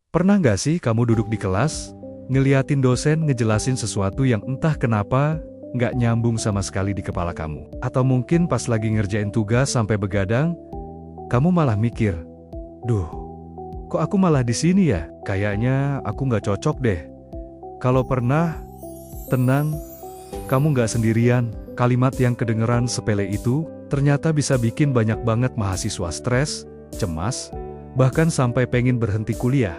Pernah nggak sih kamu duduk di kelas, ngeliatin dosen ngejelasin sesuatu yang entah kenapa nggak nyambung sama sekali di kepala kamu? Atau mungkin pas lagi ngerjain tugas sampai begadang, kamu malah mikir, "Duh, kok aku malah di sini ya? Kayaknya aku nggak cocok deh." Kalau pernah, tenang, kamu nggak sendirian. Kalimat yang kedengeran sepele itu ternyata bisa bikin banyak banget mahasiswa stres, cemas, bahkan sampai pengen berhenti kuliah.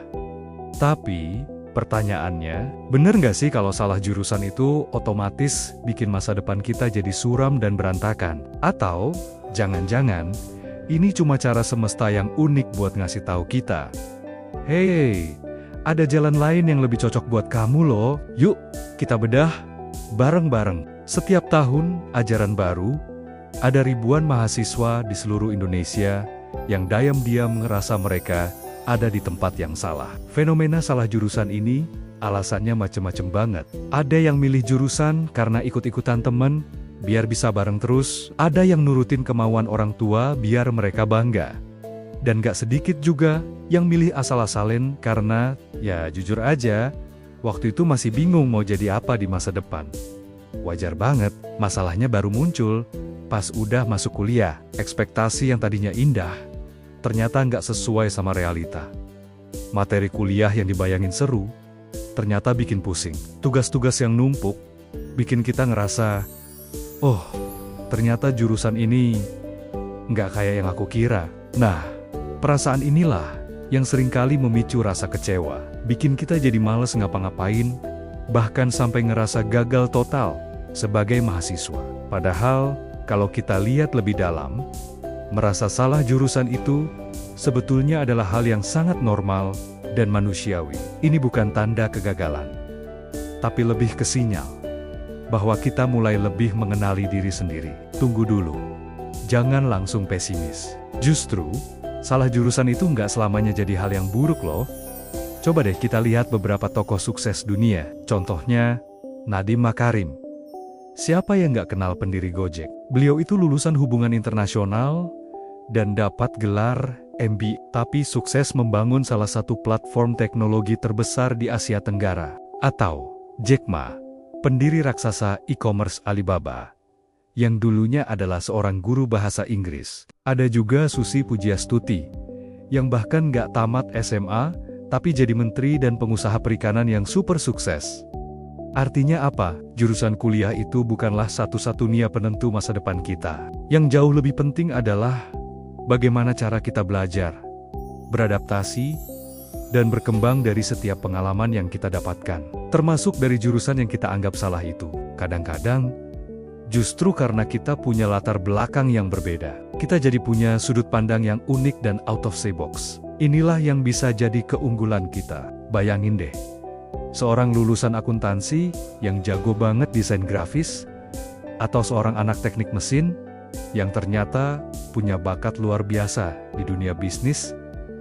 Tapi, pertanyaannya, bener nggak sih kalau salah jurusan itu otomatis bikin masa depan kita jadi suram dan berantakan? Atau, jangan-jangan, ini cuma cara semesta yang unik buat ngasih tahu kita, "Hey, ada jalan lain yang lebih cocok buat kamu loh. Yuk, kita bedah bareng-bareng." Setiap tahun, ajaran baru, ada ribuan mahasiswa di seluruh Indonesia yang diam-diam ngerasa mereka ada di tempat yang salah. Fenomena salah jurusan ini, alasannya macem-macem banget. Ada yang milih jurusan karena ikut-ikutan temen, biar bisa bareng terus. Ada yang nurutin kemauan orang tua biar mereka bangga. Dan gak sedikit juga yang milih asal-asalin karena, ya jujur aja, waktu itu masih bingung mau jadi apa di masa depan. Wajar banget, masalahnya baru muncul pas udah masuk kuliah. Ekspektasi yang tadinya indah, ternyata nggak sesuai sama realita. Materi kuliah yang dibayangin seru, ternyata bikin pusing. Tugas-tugas yang numpuk, bikin kita ngerasa, "Oh, ternyata jurusan ini nggak kayak yang aku kira." Nah, perasaan inilah yang seringkali memicu rasa kecewa, bikin kita jadi males ngapa-ngapain, bahkan sampai ngerasa gagal total sebagai mahasiswa. Padahal, kalau kita lihat lebih dalam, merasa salah jurusan itu sebetulnya adalah hal yang sangat normal dan manusiawi. Ini bukan tanda kegagalan, tapi lebih ke sinyal bahwa kita mulai lebih mengenali diri sendiri. Tunggu dulu, jangan langsung pesimis. Justru, salah jurusan itu nggak selamanya jadi hal yang buruk loh. Coba deh kita lihat beberapa tokoh sukses dunia. Contohnya, Nadiem Makarim. Siapa yang nggak kenal pendiri Gojek? Beliau itu lulusan hubungan internasional dan dapat gelar MBA, tapi sukses membangun salah satu platform teknologi terbesar di Asia Tenggara. Atau Jack Ma, pendiri raksasa e-commerce Alibaba, yang dulunya adalah seorang guru bahasa Inggris. Ada juga Susi Pujiastuti, yang bahkan nggak tamat SMA, tapi jadi menteri dan pengusaha perikanan yang super sukses. Artinya apa? Jurusan kuliah itu bukanlah satu-satunya penentu masa depan kita. Yang jauh lebih penting adalah bagaimana cara kita belajar, beradaptasi, dan berkembang dari setiap pengalaman yang kita dapatkan. Termasuk dari jurusan yang kita anggap salah itu. Kadang-kadang, justru karena kita punya latar belakang yang berbeda, kita jadi punya sudut pandang yang unik dan out of the box. Inilah yang bisa jadi keunggulan kita. Bayangin deh, seorang lulusan akuntansi yang jago banget desain grafis, atau seorang anak teknik mesin yang ternyata punya bakat luar biasa di dunia bisnis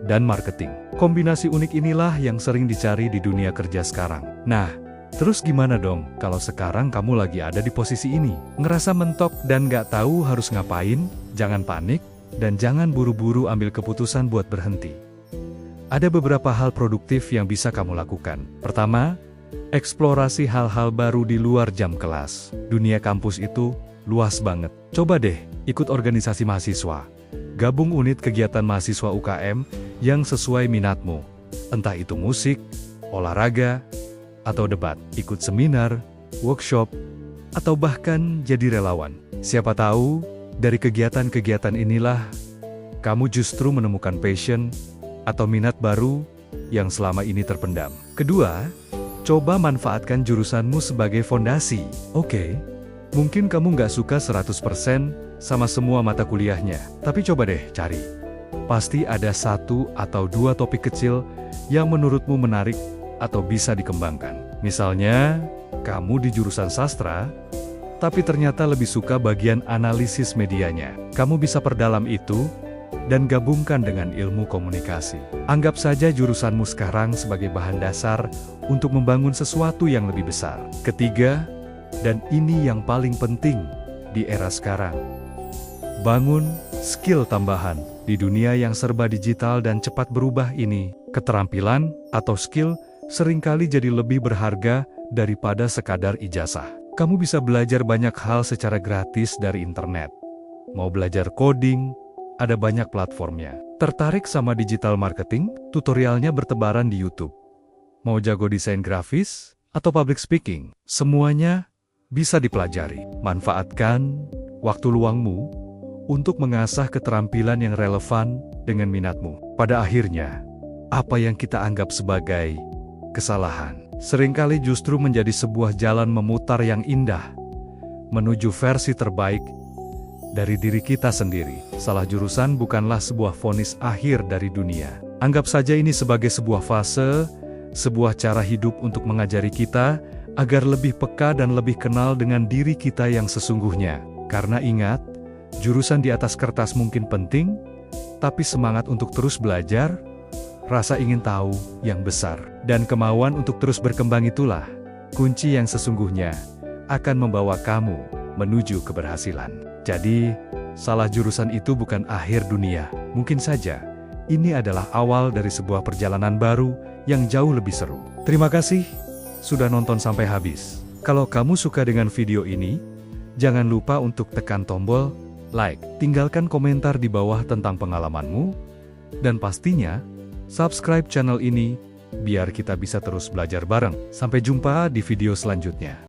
dan marketing. Kombinasi unik inilah yang sering dicari di dunia kerja sekarang. Nah, terus gimana dong kalau sekarang kamu lagi ada di posisi ini? Ngerasa mentok dan gak tahu harus ngapain? Jangan panik, dan jangan buru-buru ambil keputusan buat berhenti. Ada beberapa hal produktif yang bisa kamu lakukan. Pertama, eksplorasi hal-hal baru di luar jam kelas. Dunia kampus itu luas banget. Coba deh, ikut organisasi mahasiswa. Gabung unit kegiatan mahasiswa UKM yang sesuai minatmu. Entah itu musik, olahraga, atau debat. Ikut seminar, workshop, atau bahkan jadi relawan. Siapa tahu, dari kegiatan-kegiatan inilah, kamu justru menemukan passion atau minat baru yang selama ini terpendam. Kedua, coba manfaatkan jurusanmu sebagai fondasi. Oke, mungkin kamu nggak suka 100% sama semua mata kuliahnya, tapi coba deh cari. Pasti ada satu atau dua topik kecil yang menurutmu menarik atau bisa dikembangkan. Misalnya, kamu di jurusan sastra, tapi ternyata lebih suka bagian analisis medianya. Kamu bisa perdalam itu dan gabungkan dengan ilmu komunikasi. Anggap saja jurusanmu sekarang sebagai bahan dasar untuk membangun sesuatu yang lebih besar. Ketiga, dan ini yang paling penting di era sekarang, bangun skill tambahan. Di dunia yang serba digital dan cepat berubah ini, Keterampilan atau skill seringkali jadi lebih berharga daripada sekadar ijazah. Kamu bisa belajar banyak hal secara gratis dari internet. Mau belajar coding, ada banyak platformnya. Tertarik sama digital marketing? Tutorialnya bertebaran di YouTube. Mau jago desain grafis atau public speaking? Semuanya bisa dipelajari. Manfaatkan waktu luangmu untuk mengasah keterampilan yang relevan dengan minatmu. Pada akhirnya, apa yang kita anggap sebagai kesalahan seringkali justru menjadi sebuah jalan memutar yang indah menuju versi terbaik dari diri kita sendiri. Salah jurusan bukanlah sebuah vonis akhir dari dunia. Anggap saja ini sebagai sebuah fase, sebuah cara hidup untuk mengajari kita agar lebih peka dan lebih kenal dengan diri kita yang sesungguhnya. Karena ingat, jurusan di atas kertas mungkin penting, tapi semangat untuk terus belajar, rasa ingin tahu yang besar, dan kemauan untuk terus berkembang itulah kunci yang sesungguhnya akan membawa kamu menuju keberhasilan. Jadi, salah jurusan itu bukan akhir dunia. Mungkin saja, ini adalah awal dari sebuah perjalanan baru yang jauh lebih seru. Terima kasih sudah nonton sampai habis. Kalau kamu suka dengan video ini, jangan lupa untuk tekan tombol like, tinggalkan komentar di bawah tentang pengalamanmu, dan pastinya, subscribe channel ini, biar kita bisa terus belajar bareng. Sampai jumpa di video selanjutnya.